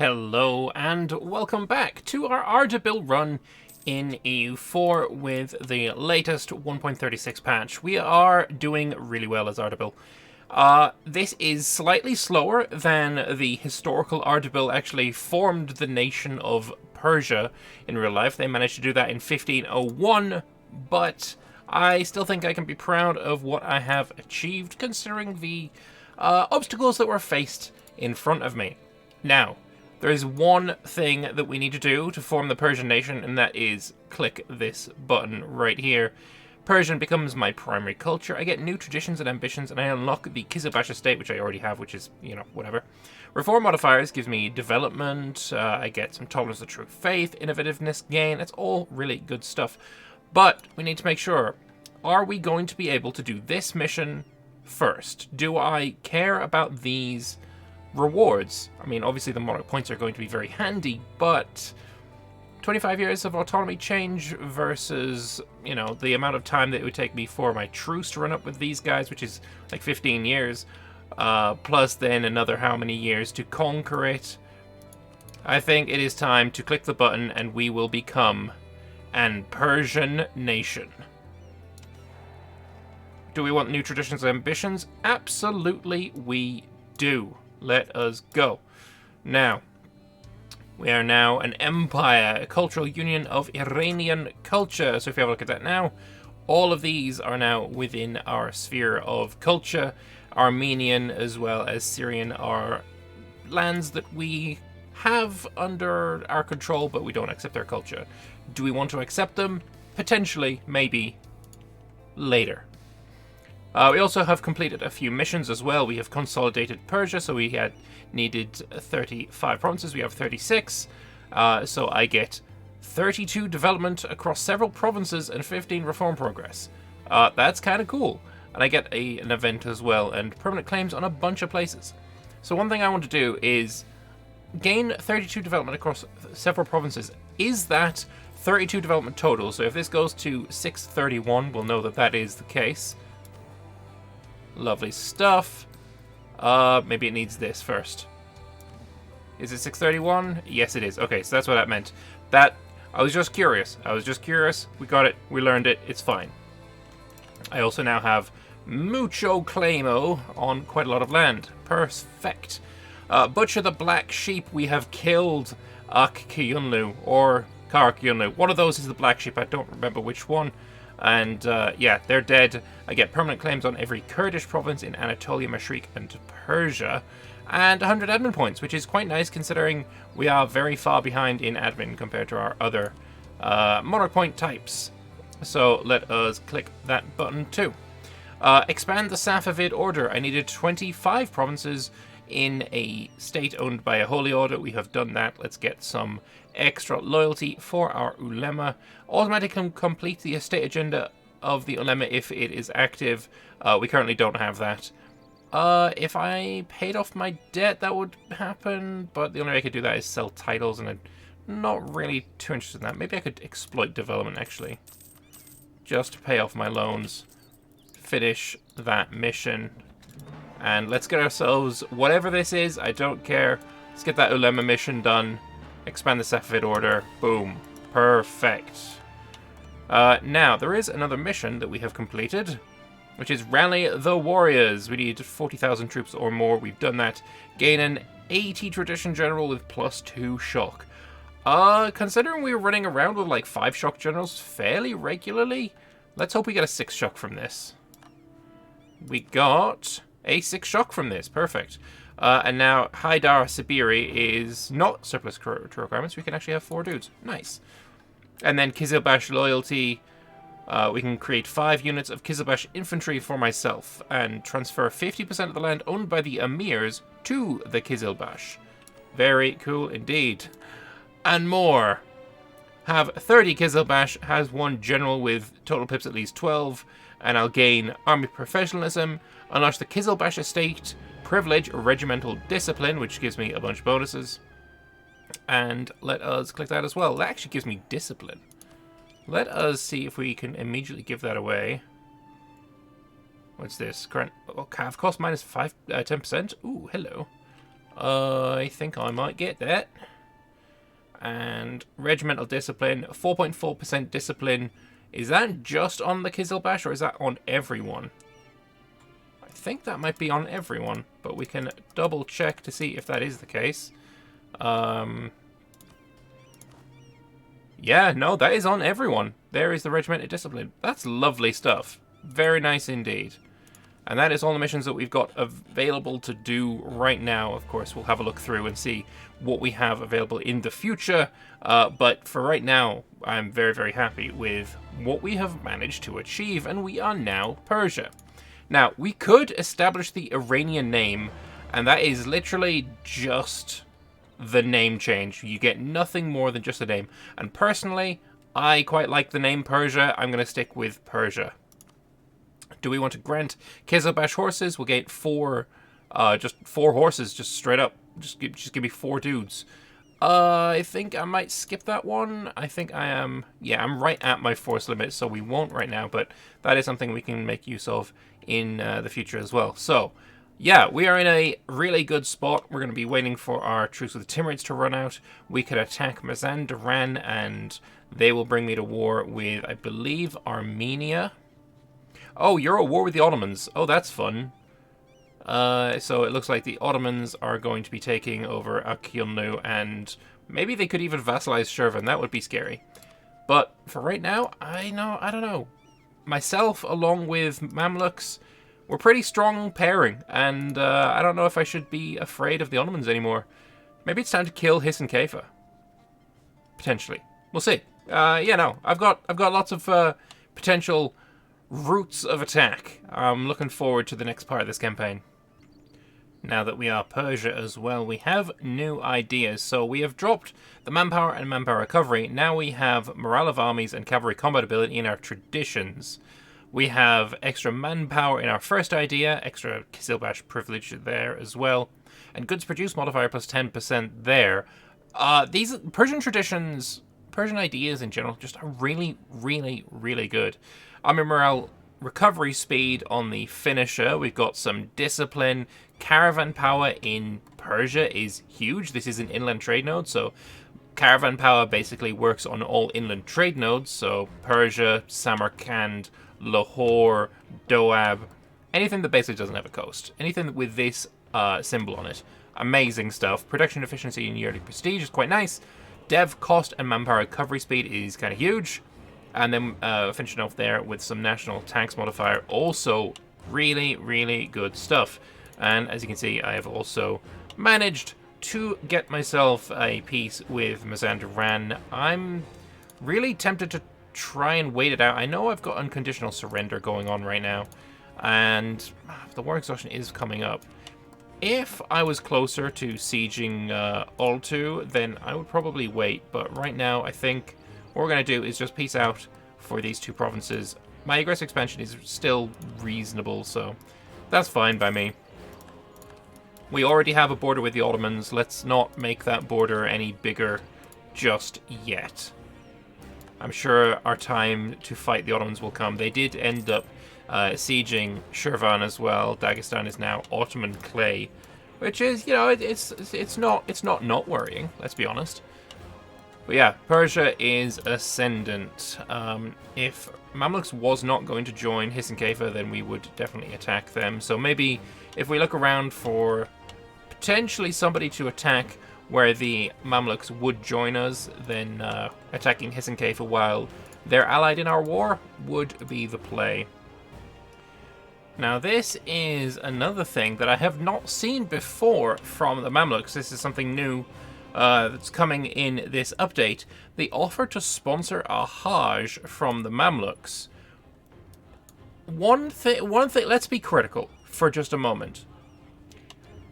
Hello and welcome back to our Ardabil run in EU4 with the latest 1.36 patch. We are doing really well as Ardabil. This is slightly slower than the historical Ardabil actually formed the nation of Persia in real life. They managed to do that in 1501, but I still think I can be proud of what I have achieved considering the obstacles that were faced in front of me. Now, there is one thing that we need to do to form the Persian nation, and that is click this button right here. Persian becomes my primary culture. I get new traditions and ambitions, and I unlock the Kizilbash estate, which I already have, which is, whatever. Reform modifiers gives me development. I get some tolerance to true faith, innovativeness gain. That's all really good stuff. But we need to make sure, are we going to be able to do this mission first? Do I care about these rewards? I mean, obviously the monarch points are going to be very handy, but 25 years of autonomy change versus, the amount of time that it would take me for my truce to run up with these guys, which is like 15 years, plus then another how many years to conquer it. I think it is time to click the button and we will become an Persian nation. Do we want new traditions and ambitions? Absolutely we do. Let us go. Now, we are now an empire, a cultural union of Iranian culture. So if you have a look at that now, all of these are now within our sphere of culture. Armenian as well as Syrian are lands that we have under our control, but we don't accept their culture. Do we want to accept them? Potentially, maybe, later. We also have completed a few missions as well. We have consolidated Persia, so we had needed 35 provinces. We have 36, so I get 32 development across several provinces and 15 reform progress. That's kind of cool. And I get an event as well, and permanent claims on a bunch of places. So one thing I want to do is gain 32 development across several provinces. Is that 32 development total? So if this goes to 631, we'll know that that is the case. Lovely stuff. Maybe it needs this first. Is it 631? Yes, it is. Okay, so that's what that meant. I was just curious. We got it. We learned it. It's fine. I also now have mucho claimo on quite a lot of land. Perfect. Butcher the Black Sheep. We have killed Ak-Kyunlu or Kar-Kyunlu. One of those is the Black Sheep. I don't remember which one. And yeah, they're dead. I get permanent claims on every Kurdish province in Anatolia, Mashriq, and Persia. And 100 admin points, which is quite nice considering we are very far behind in admin compared to our other monarch point types. So let us click that button too. Expand the Safavid order. I needed 25 provinces in a state owned by a holy order. We have done that. Let's get some extra loyalty for our ulema. Automatically complete the estate agenda of the ulema if it is active. We currently don't have that. If I paid off my debt, that would happen, but the only way I could do that is sell titles, and I'm not really too interested in that. Maybe I could exploit development, actually, just to pay off my loans. Finish that mission. And let's get ourselves, whatever this is, I don't care. Let's get that ulema mission done. Expand the Safavid order. Boom. Perfect. Now, there is another mission that we have completed, which is Rally the Warriors. We need 40,000 troops or more. We've done that. Gain an 80 tradition general with +2 shock. Considering we were running around with like 5 shock generals fairly regularly, let's hope we get a 6 shock from this. We got a 6 shock from this. Perfect. And now Haidar Sibiri is not surplus to requirements. We can actually have 4 dudes. Nice. And then Kizilbash loyalty. We can create 5 units of Kizilbash infantry for myself and transfer 50% of the land owned by the emirs to the Kizilbash. Very cool indeed. And more. Have 30 Kizilbash, has 1 general with total pips at least 12, and I'll gain army professionalism, unleash the Kizilbash estate, privilege regimental discipline, which gives me a bunch of bonuses. And let us click that as well. That actually gives me discipline. Let us see if we can immediately give that away. What's this? Current cav cost minus 10%. Ooh, hello. I think I might get that. And regimental discipline, 4.4% discipline. Is that just on the Kizilbash, or is that on everyone? I think that might be on everyone, but we can double check to see if that is the case. Yeah, no, that is on everyone. There is the regimental discipline. That's lovely stuff. Very nice indeed. And that is all the missions that we've got available to do right now. Of course, we'll have a look through and see what we have available in the future. But for right now, I'm very, very happy with what we have managed to achieve. And we are now Persia. Now, we could establish the Iranian name, and that is literally just the name change. You get nothing more than just a name. And personally, I quite like the name Persia. I'm going to stick with Persia. Do we want to grant Kizilbash horses? We'll get just 4 horses, just straight up. Just give me 4 dudes. I think I might skip that one. I think I am, yeah, I'm right at my force limit, so we won't right now, but that is something we can make use of in the future as well. So, yeah, we are in a really good spot. We're going to be waiting for our truce with the Timurids to run out. We could attack Mazandaran, and they will bring me to war with, I believe, Armenia. Oh, you're at war with the Ottomans. Oh, that's fun. So it looks like the Ottomans are going to be taking over Akilnu, and maybe they could even vassalize Shirvan. That would be scary. But for right now, I don't know. Myself, along with Mamluks, we're pretty strong pairing, and I don't know if I should be afraid of the Ottomans anymore. Maybe it's time to kill Hiss and Kaifa. Potentially. We'll see. Yeah, no, I've got lots of potential routes of attack. I'm looking forward to the next part of this campaign. Now that we are Persia as well, we have new ideas. So we have dropped the manpower and manpower recovery. Now we have morale of armies and cavalry combat ability in our traditions. We have extra manpower in our first idea, extra Kizilbash privilege there as well, and goods produced modifier plus 10% there. These Persian traditions, Persian ideas in general, just are really, really, really good. Army morale recovery speed on the finisher. We've got some discipline. Caravan power in Persia is huge. This is an inland trade node, so caravan power basically works on all inland trade nodes. So Persia, Samarkand, Lahore, Doab, anything that basically doesn't have a coast. Anything with this symbol on it. Amazing stuff. Production efficiency and yearly prestige is quite nice. Dev cost and manpower recovery speed is kind of huge. And then finishing off there with some national tax modifier. Also really, really good stuff. And as you can see, I have also managed to get myself a peace with Mazandaran. I'm really tempted to try and wait it out. I know I've got unconditional surrender going on right now. And the war exhaustion is coming up. If I was closer to sieging Oltu, then I would probably wait. But right now, I think what we're going to do is just peace out for these 2 provinces. My aggressive expansion is still reasonable, so that's fine by me. We already have a border with the Ottomans. Let's not make that border any bigger just yet. I'm sure our time to fight the Ottomans will come. They did end up sieging Shirvan as well. Dagestan is now Ottoman clay, which is, you know, it's not worrying. Let's be honest. But yeah, Persia is ascendant. If Mamluks was not going to join Hiss and Kaifa, then we would definitely attack them. So maybe if we look around for potentially somebody to attack where the Mamluks would join us, then attacking Hiss and Kaifa while they're allied in our war would be the play. Now this is another thing that I have not seen before from the Mamluks. This is something new that's coming in this update. The offer to sponsor a Hajj from the Mamluks. One thing, let's be critical for just a moment.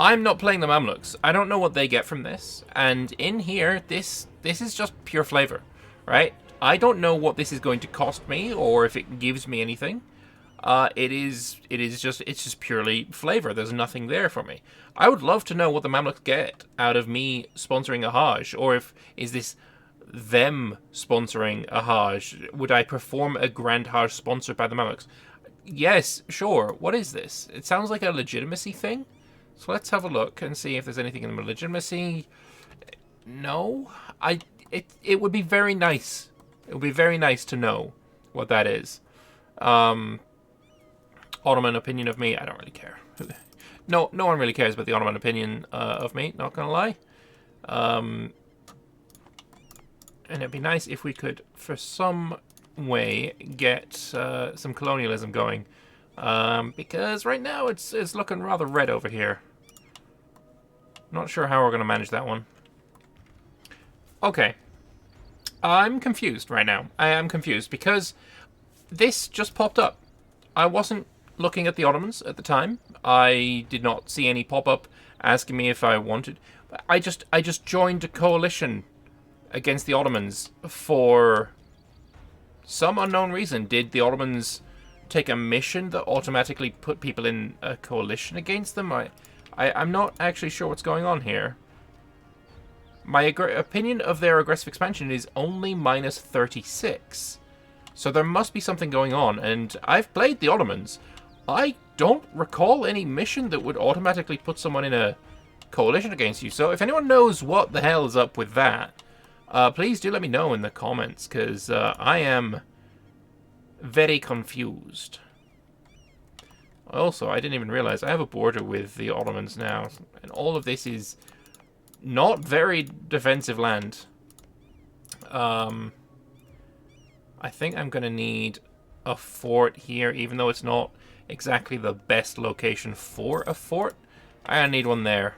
I'm not playing the Mamluks. I don't know what they get from this. And in here, this is just pure flavor, right? I don't know what this is going to cost me or if it gives me anything. It's just purely flavor. There's nothing there for me. I would love to know what the Mamluks get out of me sponsoring a Hajj, or is this them sponsoring a Hajj? Would I perform a Grand Hajj sponsored by the Mamluks? Yes, sure. What is this? It sounds like a legitimacy thing. So let's have a look and see if there's anything in legitimacy. No, it would be very nice. It would be very nice to know what that is. Ottoman opinion of me, I don't really care. No one really cares about the Ottoman opinion of me, not gonna lie. And it'd be nice if we could, for some way, get some colonialism going. Because right now it's looking rather red over here. Not sure how we're going to manage that one. Okay. I'm confused right now. I am confused because this just popped up. I wasn't looking at the Ottomans at the time. I did not see any pop-up asking me if I wanted. I just joined a coalition against the Ottomans for some unknown reason. Did the Ottomans take a mission that automatically put people in a coalition against them? I'm not actually sure what's going on here. My opinion of their aggressive expansion is only minus 36. So there must be something going on, and I've played the Ottomans. I don't recall any mission that would automatically put someone in a coalition against you. So if anyone knows what the hell is up with that, please do let me know in the comments, because I am very confused. Also, I didn't even realize I have a border with the Ottomans now, and all of this is not very defensive land. I think I'm going to need a fort here, even though it's not exactly the best location for a fort. I need one there.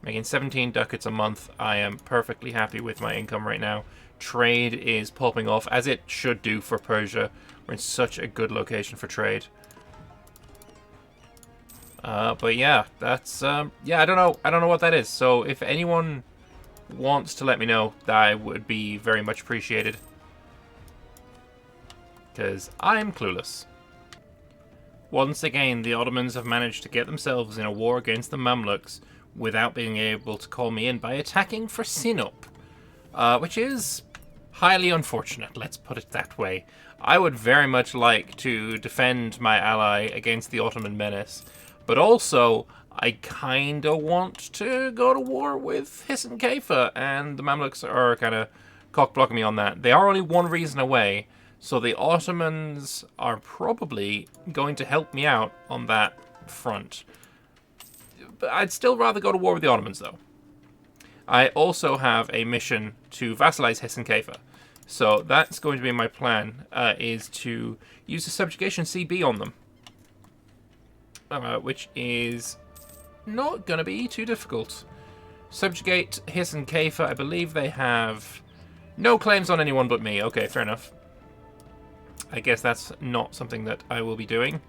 Making 17 ducats a month. I am perfectly happy with my income right now. Trade is popping off, as it should do for Persia. We're in such a good location for trade. But yeah, that's yeah, I don't know what that is. So if anyone wants to let me know, that would be very much appreciated, because I'm clueless. Once again, the Ottomans have managed to get themselves in a war against the Mamluks without being able to call me in by attacking for Sinop, which is highly unfortunate, let's put it that way. I would very much like to defend my ally against the Ottoman menace, but also I kind of want to go to war with Hisn Kaifa, and the Mamluks are kind of cock-blocking me on that. They are only one reason away, so the Ottomans are probably going to help me out on that front. But I'd still rather go to war with the Ottomans, though. I also have a mission to vassalize Hisn Kaifa. So that's going to be my plan, is to use the subjugation CB on them. Which is not going to be too difficult. Subjugate Hisn Kaifa. I believe they have no claims on anyone but me. Okay, fair enough. I guess that's not something that I will be doing.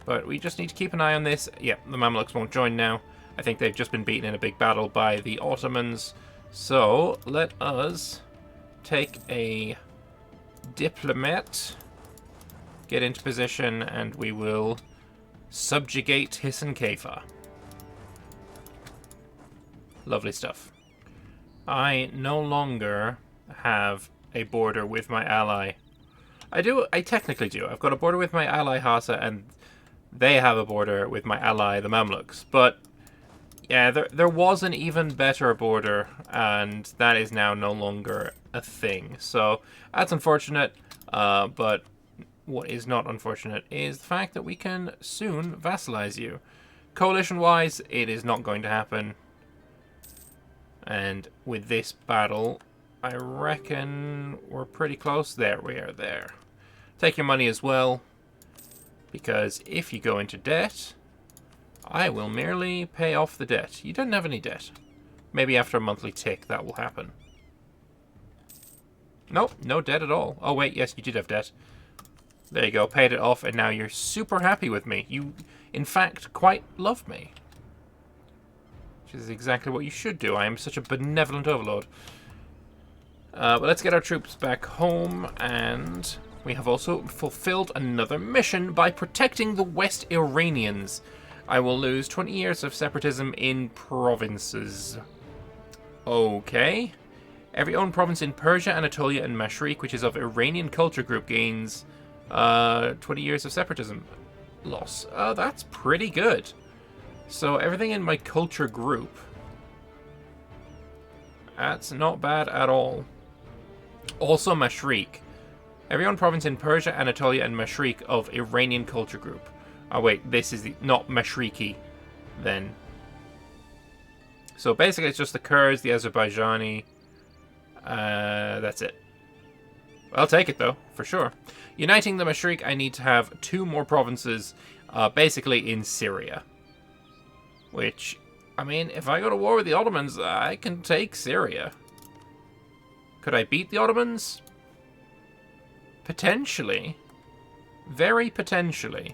But we just need to keep an eye on this. Yeah, the Mamluks won't join now. I think they've just been beaten in a big battle by the Ottomans. So let us take a diplomat, get into position, and we will subjugate Hisn Kaifa. Lovely stuff. I no longer have a border with my ally. I technically do. I've got a border with my ally Hassa, and they have a border with my ally the Mamluks. But yeah, there was an even better border, and that is now no longer a thing. So that's unfortunate, but what is not unfortunate is the fact that we can soon vassalize you. Coalition-wise, it is not going to happen. And with this battle, I reckon we're pretty close. There, we are there. Take your money as well, because if you go into debt, I will merely pay off the debt. You don't have any debt. Maybe after a monthly tick that will happen. Nope, no debt at all. Oh wait, yes, you did have debt. There you go, paid it off, and now you're super happy with me. You, in fact, quite love me. Which is exactly what you should do. I am such a benevolent overlord. But let's get our troops back home, and we have also fulfilled another mission by protecting the West Iranians. I will lose 20 years of separatism in provinces. Okay. Every owned province in Persia, Anatolia, and Mashriq, which is of Iranian culture group, gains 20 years of separatism. loss. Oh, that's pretty good. So everything in my culture group, that's not bad at all. Also Mashriq. Every one province in Persia, Anatolia, and Mashriq of Iranian culture group. Oh wait, this is not Mashriqi then. So basically it's just the Kurds, the Azerbaijani. That's it. I'll take it though, for sure. Uniting the Mashriq, I need to have 2 more provinces, basically in Syria. Which, I mean, if I go to war with the Ottomans, I can take Syria. Could I beat the Ottomans? Potentially. Very potentially.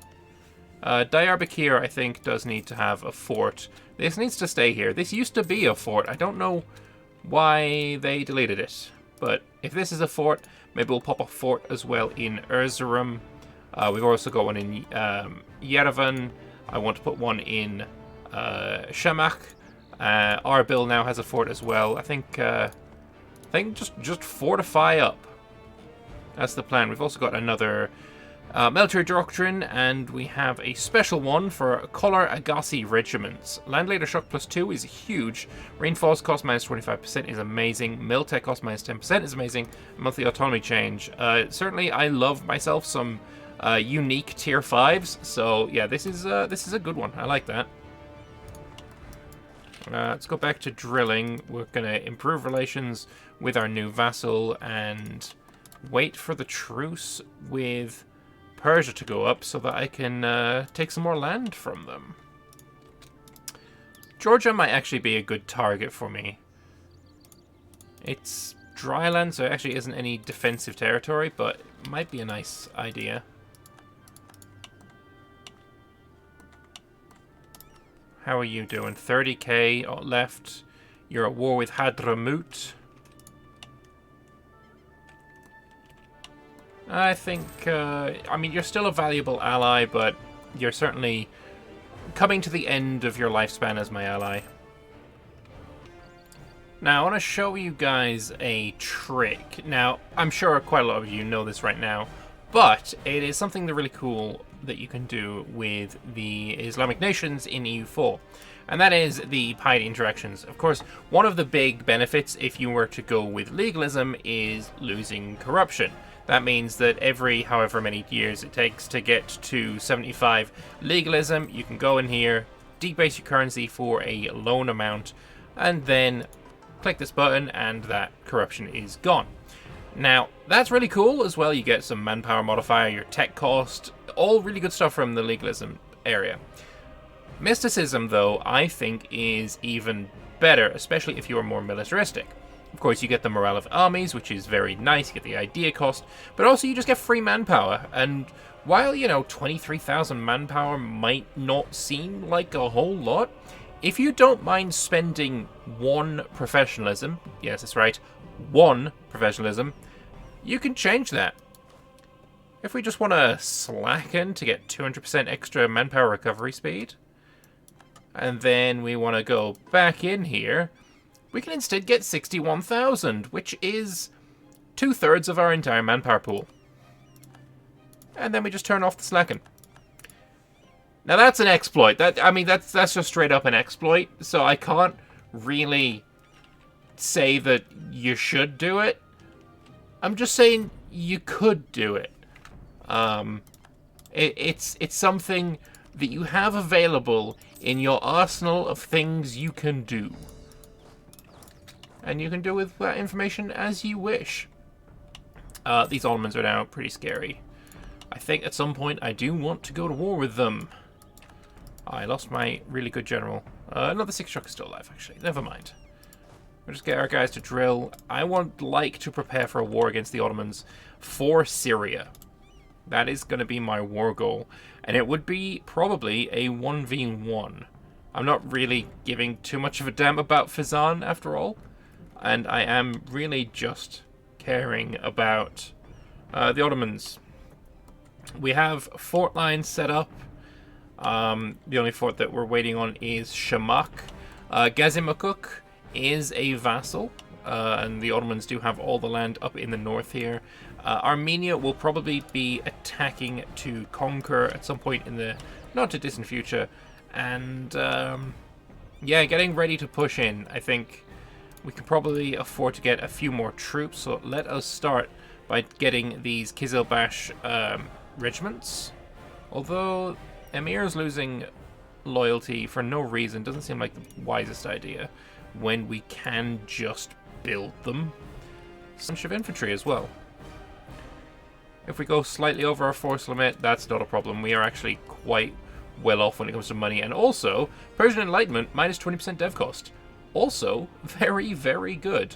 Diyarbakir, I think, does need to have a fort. This needs to stay here. This used to be a fort. I don't know why they deleted it. But if this is a fort, maybe we'll pop a fort as well in Erzurum. We've also got one in Yerevan. I want to put one in Shamak. Ardabil now has a fort as well. I think just fortify up. That's the plan. We've also got another military doctrine, and we have a special one for Collar Agassi regiments. Land Leader Shock +2 is huge. Rainfalls cost -25% is amazing. Miltech cost -10% is amazing. Monthly autonomy change. Certainly, I love myself some unique tier 5s. So yeah, this is a good one. I like that. Let's go back to drilling. We're going to improve relations with our new vassal and wait for the truce with Persia to go up so that I can take some more land from them. Georgia might actually be a good target for me. It's dry land, so it actually isn't any defensive territory, but it might be a nice idea. How are you doing? 30k left. You're at war with Hadramaut. I think, I mean, you're still a valuable ally, but you're certainly coming to the end of your lifespan as my ally. Now, I want to show you guys a trick. Now, I'm sure quite a lot of you know this right now, but it is something really cool that you can do with the Islamic nations in EU4. And that is the piety interactions. Of course, one of the big benefits if you were to go with legalism is losing corruption. That means that every however many years it takes to get to 75 legalism, you can go in here, debase your currency for a loan amount, and then click this button and that corruption is gone. Now, that's really cool as well. You get some manpower modifier, your tech cost, all really good stuff from the legalism area. Mysticism, though, I think is even better, especially if you are more militaristic. Of course, you get the morale of armies, which is very nice, you get the idea cost, but also you just get free manpower. And while, you know, 23,000 manpower might not seem like a whole lot, if you don't mind spending 1 professionalism, yes, that's right, 1 professionalism, you can change that. If we just want to slacken to get 200% extra manpower recovery speed, and then we want to go back in here, we can instead get 61,000, which is 2/3 of our entire manpower pool. And then we just turn off the slacken. Now that's an exploit. I mean, that's just straight up an exploit. So I can't really say that you should do it. I'm just saying you could do it. It's something that you have available in your arsenal of things you can do. And you can do with that information as you wish. These Ottomans are now pretty scary. I think at some point I do want to go to war with them. I lost my really good general. Another 6 shock is still alive, actually. Never mind. We'll just get our guys to drill. I would like to prepare for a war against the Ottomans for Syria. That is going to be my war goal. And it would be probably a 1v1. I'm not really giving too much of a damn about Fezzan after all. And I am really just caring about the Ottomans. We have fort lines set up. The only fort that we're waiting on is Shamak. Gazimakuk is a vassal. and the Ottomans do have all the land up in the north here. Armenia will probably be attacking to conquer at some point in the not too distant future, and yeah, getting ready to push in. I think we can probably afford to get a few more troops, so let us start by getting these Kizilbash regiments. Although Emir's losing loyalty for no reason doesn't seem like the wisest idea when we can just build them. A bunch of infantry as well. If we go slightly over our force limit, that's not a problem. We are actually quite well off when it comes to money. And also, Persian Enlightenment, minus 20% dev cost. Also, very, very good.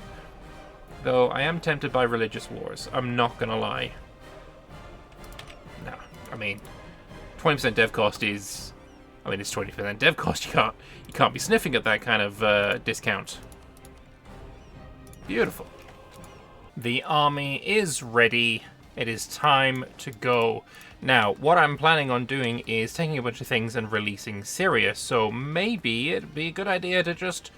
Though, I am tempted by religious wars. I'm not gonna lie. No, I mean, 20% dev cost is... I mean, it's 20% dev cost. You can't be sniffing at that kind of discount. Beautiful. The army is ready. It is time to go. Now, what I'm planning on doing is taking a bunch of things and releasing Syria. So maybe it'd be a good idea to just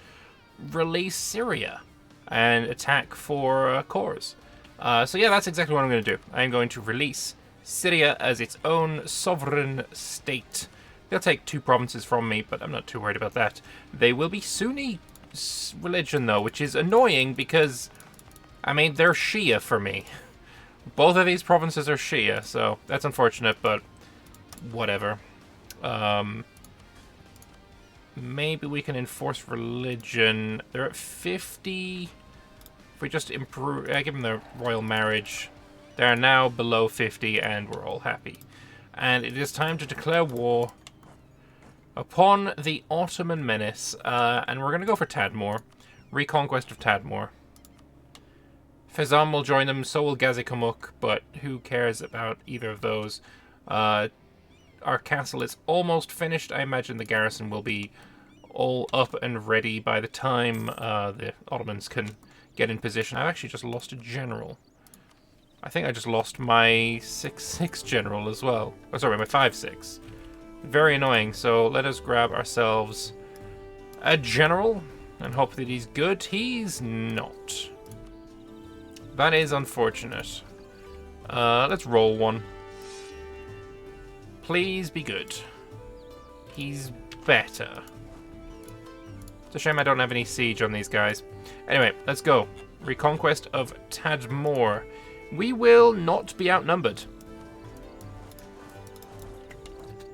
release Syria and attack for cores. So yeah, that's exactly what I'm going to do. I'm going to release Syria as its own sovereign state. They'll take 2 provinces from me, but I'm not too worried about that. They will be Sunni religion, though, which is annoying because, I mean, they're Shia for me. Both of these provinces are Shia, so that's unfortunate, but whatever. Maybe we can enforce religion. They're at 50. If we just improve, give them the royal marriage. They're now below 50, and we're all happy. And it is time to declare war upon the Ottoman menace, and we're going to go for Tadmor. Reconquest of Tadmor. Fezan will join them, so will Gazikamuk, but who cares about either of those? Our castle is almost finished. I imagine the garrison will be all up and ready by the time the Ottomans can get in position. I've actually just lost a general. I think I just lost my 6-6 general as well. Oh, sorry, my 5-6. Very annoying, so let us grab ourselves a general and hope that he's good. He's not. That is unfortunate. Let's roll one. Please be good. He's better. It's a shame I don't have any siege on these guys. Anyway, let's go. Reconquest of Tadmor. We will not be outnumbered.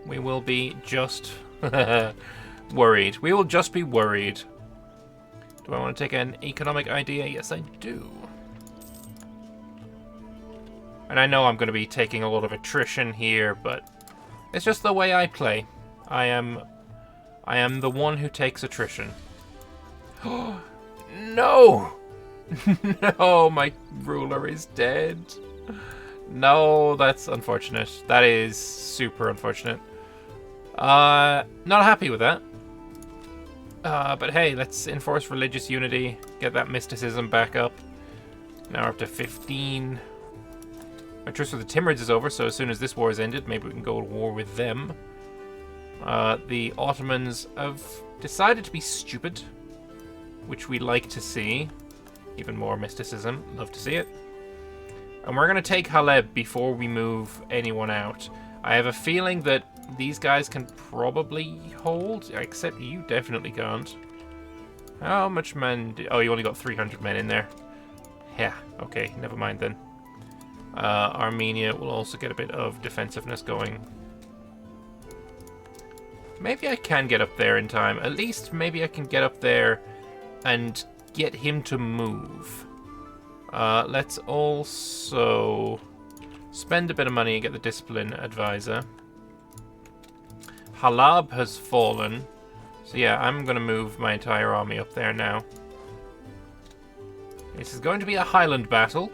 We will be just worried. We will just be worried. Do I want to take an economic idea? Yes, I do. And I know I'm going to be taking a lot of attrition here, but it's just the way I play. I am the one who takes attrition. No! No, my ruler is dead. No, that's unfortunate. That is super unfortunate. Not happy with that. But hey, let's enforce religious unity. Get that mysticism back up. Now we're up to 15. My truce with the Timurids is over, so as soon as this war is ended, maybe we can go to war with them. The Ottomans have decided to be stupid, which we like to see. Even more mysticism. Love to see it. And we're going to take Haleb before we move anyone out. I have a feeling that these guys can probably hold, except you definitely can't. How much men... Oh, you only got 300 men in there. Yeah, okay, never mind then. Armenia will also get a bit of defensiveness going. Maybe I can get up there in time. At least maybe I can get up there and get him to move. Let's also spend a bit of money and get the discipline advisor. Halab has fallen. So yeah, I'm going to move my entire army up there now. This is going to be a Highland battle.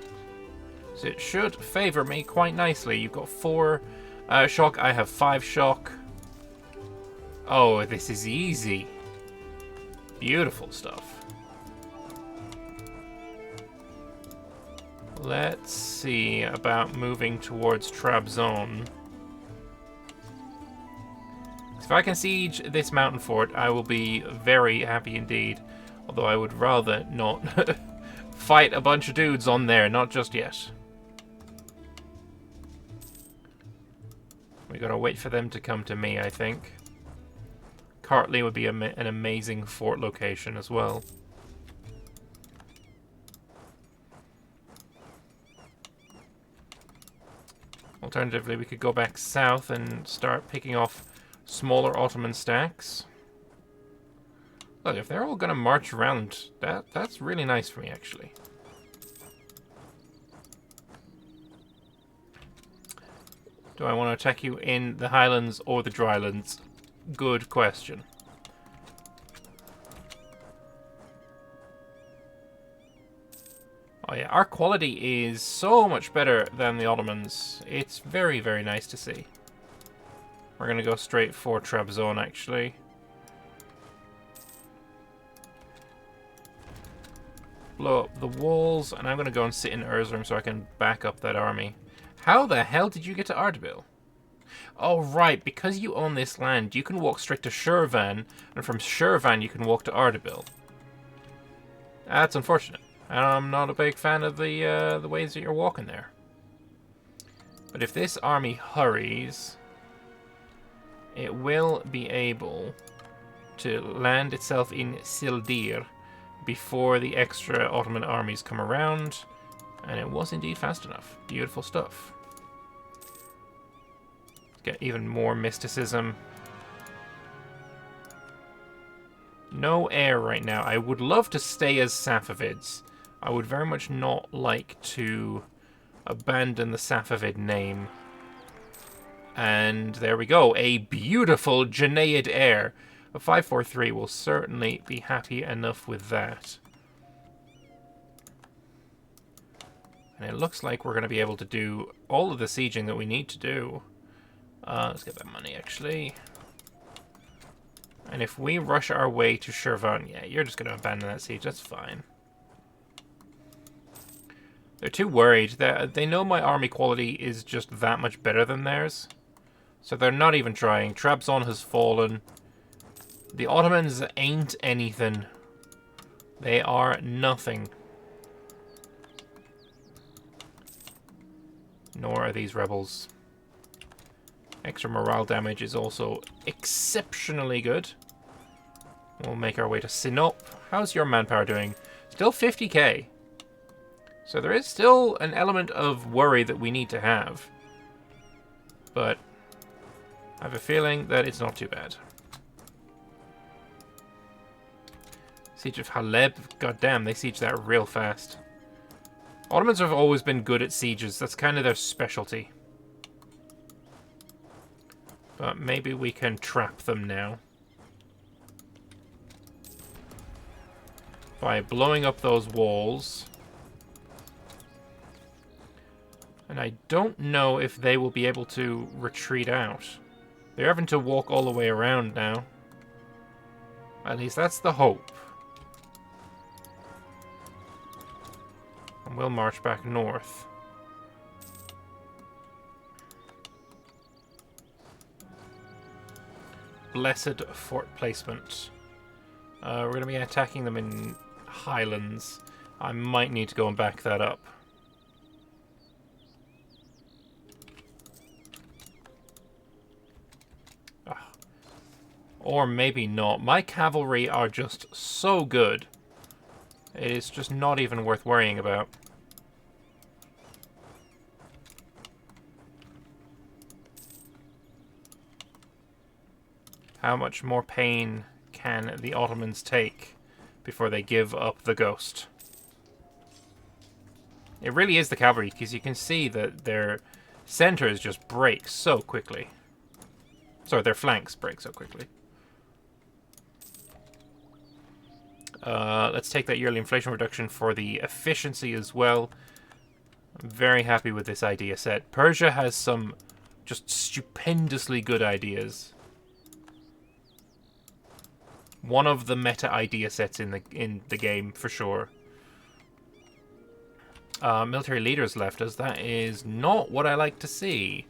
So it should favour me quite nicely. You've got 4 shock. I have 5 shock. Oh, this is easy. Beautiful stuff. Let's see about moving towards Trabzon. If I can siege this mountain fort, I will be very happy indeed. Although I would rather not fight a bunch of dudes on there. Not just yet. We gotta wait for them to come to me, I think. Kartli would be an amazing fort location as well. Alternatively, we could go back south and start picking off smaller Ottoman stacks. Look, if they're all gonna march around, that's really nice for me, actually. Do I want to attack you in the highlands or the drylands? Good question. Oh yeah, our quality is so much better than the Ottomans. It's very, very nice to see. We're going to go straight for Trabzon, actually. Blow up the walls, and I'm going to go and sit in Erzurum so I can back up that army. How the hell did you get to Ardabil? Oh, right, because you own this land, you can walk straight to Shirvan, and from Shirvan you can walk to Ardabil. That's unfortunate. I'm not a big fan of the ways that you're walking there. But if this army hurries, it will be able to land itself in Sildir before the extra Ottoman armies come around. And it was indeed fast enough. Beautiful stuff. Get even more mysticism. No air right now. I would love to stay as Safavids. I would very much not like to abandon the Safavid name. And there we go. A beautiful Janaid air. A 543 will certainly be happy enough with that. And it looks like we're going to be able to do all of the sieging that we need to do. Let's get that money, actually. And if we rush our way to Shirvan, yeah, you're just going to abandon that siege. That's fine. They're too worried. They know my army quality is just that much better than theirs. So they're not even trying. Trabzon has fallen. The Ottomans ain't anything. They are nothing. Nor are these rebels. Extra morale damage is also exceptionally good. We'll make our way to Sinop. How's your manpower doing? Still 50k. So there is still an element of worry that we need to have. But I have a feeling that it's not too bad. Siege of Haleb. Goddamn, they siege that real fast. Ottomans have always been good at sieges. That's kind of their specialty. But maybe we can trap them now. By blowing up those walls. And I don't know if they will be able to retreat out. They're having to walk all the way around now. At least that's the hope. And we'll march back north. Blessed fort placement. We're going to be attacking them in highlands. I might need to go and back that up. Or maybe not. My cavalry are just so good. It is just not even worth worrying about. How much more pain can the Ottomans take before they give up the ghost? It really is the cavalry, because you can see that their centers just break so quickly. Sorry, their flanks break so quickly. Let's take that yearly inflation reduction for the efficiency as well. I'm very happy with this idea set. Persia has some just stupendously good ideas. One of the meta idea sets in the game, for sure. Military leaders left us. That is not what I like to see.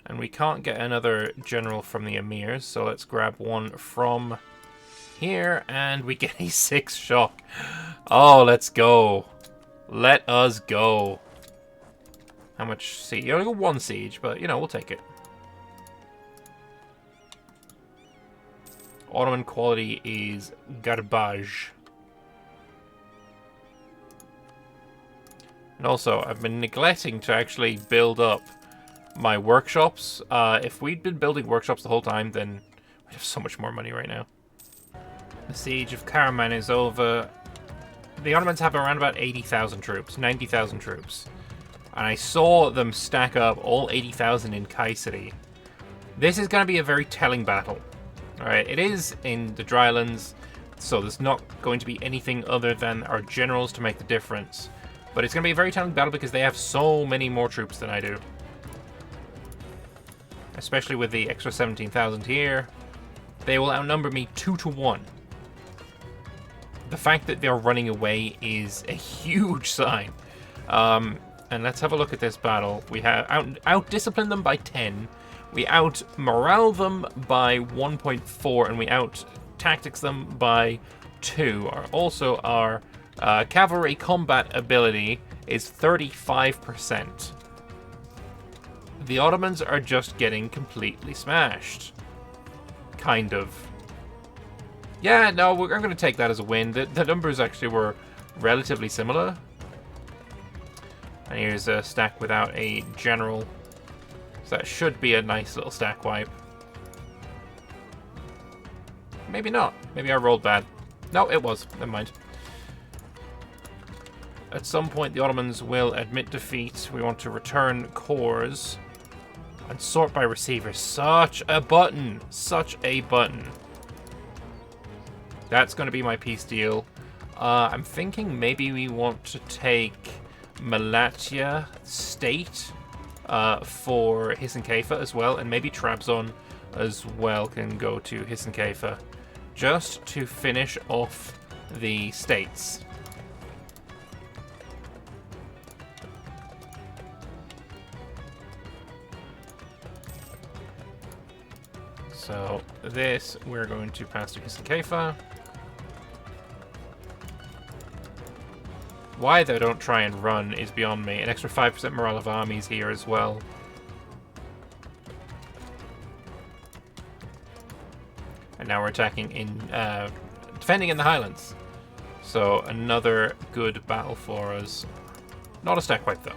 And we can't get another general from the emirs, so let's grab one from here, and we get a 6 shock. Oh, let's go. Let us go. How much siege? You only got 1 siege, but, you know, we'll take it. Ottoman quality is garbage. And also, I've been neglecting to actually build up my workshops. If we'd been building workshops the whole time, then we'd have so much more money right now. The siege of Karaman is over. The Ottomans have around about 80,000 troops, 90,000 troops. And I saw them stack up all 80,000 in Kayseri. This is going to be a very telling battle. Alright, it is in the Drylands, so there's not going to be anything other than our generals to make the difference. But it's going to be a very telling battle because they have so many more troops than I do. Especially with the extra 17,000 here. They will outnumber me 2 to 1. The fact that they're running away is a huge sign. And let's have a look at this battle. We have out-disciplined them by 10. We out-morale them by 1.4. And we out-tactics them by 2. Our cavalry combat ability is 35%. The Ottomans are just getting completely smashed. Kind of. Yeah, no, I'm going to take that as a win. The numbers actually were relatively similar. And here's a stack without a general. So that should be a nice little stack wipe. Maybe not. Maybe I rolled bad. No, it was. Never mind. At some point, the Ottomans will admit defeat. We want to return cores. And sort by receiver. Such a button. Such a button. That's going to be my peace deal. I'm thinking maybe we want to take Malatya State for Hisankefa as well. And maybe Trabzon as well can go to Hisankefa. Just to finish off the states. So this, we're going to pass to Hisankefa. Why they don't try and run is beyond me. An extra 5% morale of armies here as well. And now we're attacking in, defending in the Highlands. So another good battle for us. Not a stack wipe though.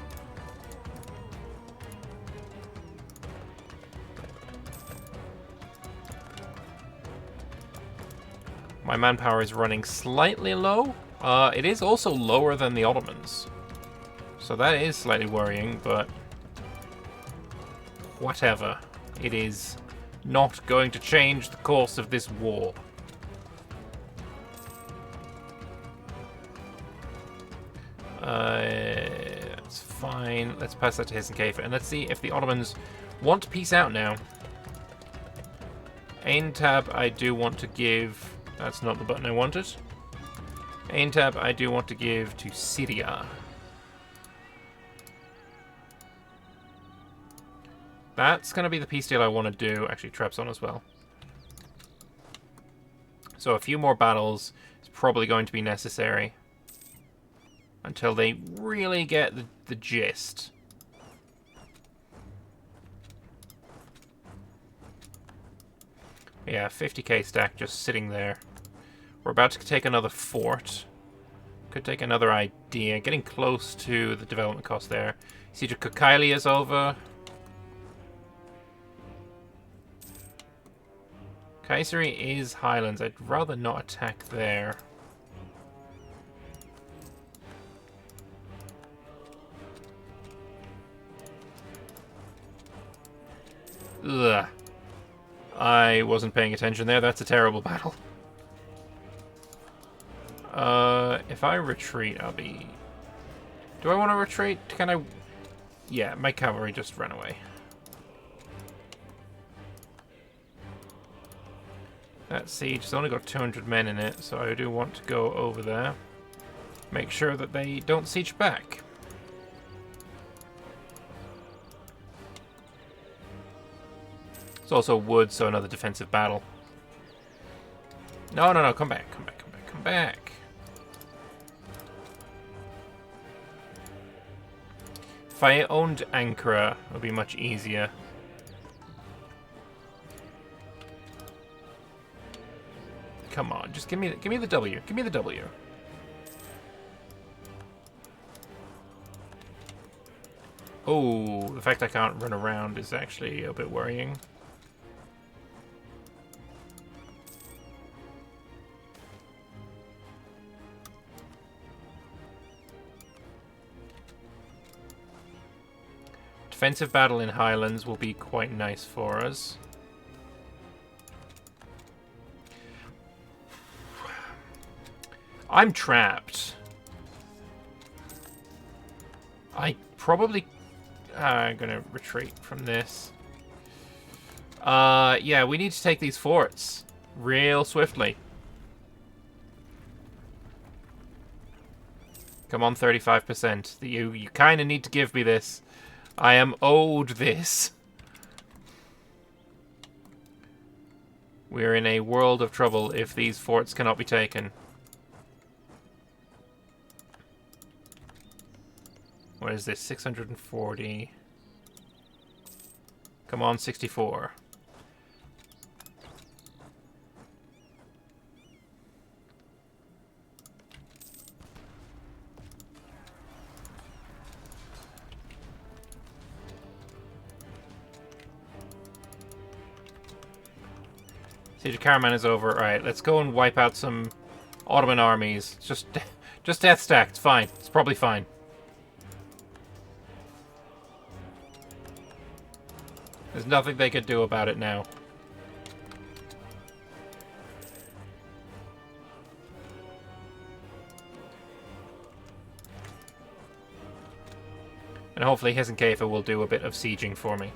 My manpower is running slightly low. It is also lower than the Ottomans. So that is slightly worrying, but whatever. It is not going to change the course of this war. That's fine. Let's pass that to Hisankefa. And let's see if the Ottomans want to peace out now. Aintab, I do want to give... That's not the button I wanted. Aintab, I do want to give to Syria. That's going to be the peace deal I want to do. Actually, Trabzon as well. So a few more battles is probably going to be necessary. Until they really get the gist. Yeah, 50k stack just sitting there. We're about to take another fort. Could take another idea. Getting close to the development cost there. Siege of Kocaeli is over. Kayseri is Highlands. I'd rather not attack there. Ugh. I wasn't paying attention there. That's a terrible battle. If I retreat, I'll be... Do I want to retreat? Can I... Yeah, my cavalry just ran away. That siege has only got 200 men in it, so I do want to go over there. Make sure that they don't siege back. It's also wood, so another defensive battle. No, no, no, come back, come back, come back, come back. If I owned Ankara, it would be much easier. Come on, just give me the W. Give me the W. Oh, the fact I can't run around is actually a bit worrying. Defensive battle in Highlands will be quite nice for us. I'm trapped. I probably... I'm gonna retreat from this. Yeah, we need to take these forts real swiftly. Come on, 35%. You kind of need to give me this. I am owed this. We're in a world of trouble if these forts cannot be taken. What is this? 640. Come on, 64. Siege of Karaman is over. Alright, let's go and wipe out some Ottoman armies. Just death stack. It's fine. It's probably fine. There's nothing they could do about it now. And hopefully Hisenkafa will do a bit of sieging for me.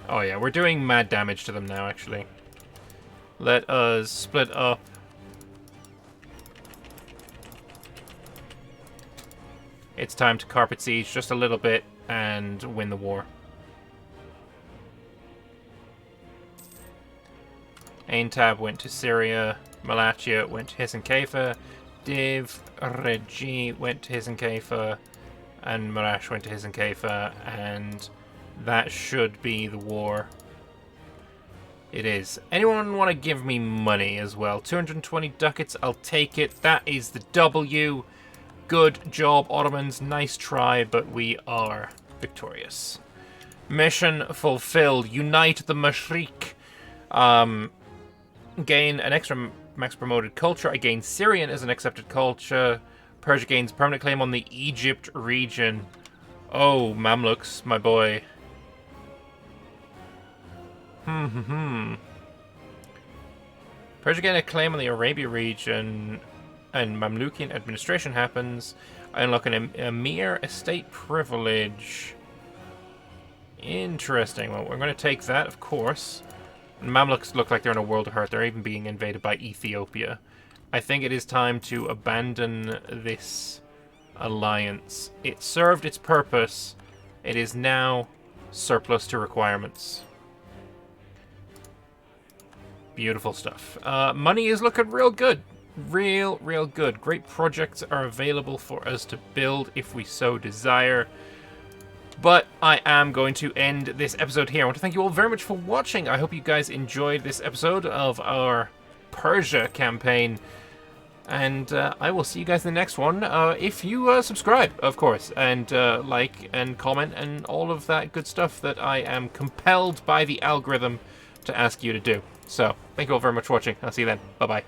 Oh yeah, we're doing mad damage to them now, actually. Let us split up. It's time to carpet siege just a little bit and win the war. Aintab went to Syria. Malatia went to Hisenkafa. Div Regi went to Hisenkafa. And Marash went to Hisenkafa. And that should be the war. It is. Anyone want to give me money as well? 220 ducats, I'll take it. That is the W. Good job, Ottomans. Nice try, but we are victorious. Mission fulfilled. Unite the Mashriq. Gain an extra max promoted culture. I gain Syrian as an accepted culture. Persia gains permanent claim on the Egypt region. Oh, Mamluks, my boy. Persia gain a claim on the Arabia region. And Mamlukian administration happens. I unlock an Emir estate privilege. Interesting. Well, we're going to take that, of course. And Mamluks look like they're in a world of hurt. They're even being invaded by Ethiopia. I think it is time to abandon this alliance. It served its purpose. It is now surplus to requirements. Beautiful stuff. Money is looking real good. Real good. Great projects are available for us to build if we so desire. But I am going to end this episode here. I want to thank you all very much for watching. I hope you guys enjoyed this episode of our Persia campaign. And I will see you guys in the next one. If you subscribe, of course, and like and comment and all of that good stuff that I am compelled by the algorithm to ask you to do. So, thank you all very much for watching. I'll see you then. Bye-bye.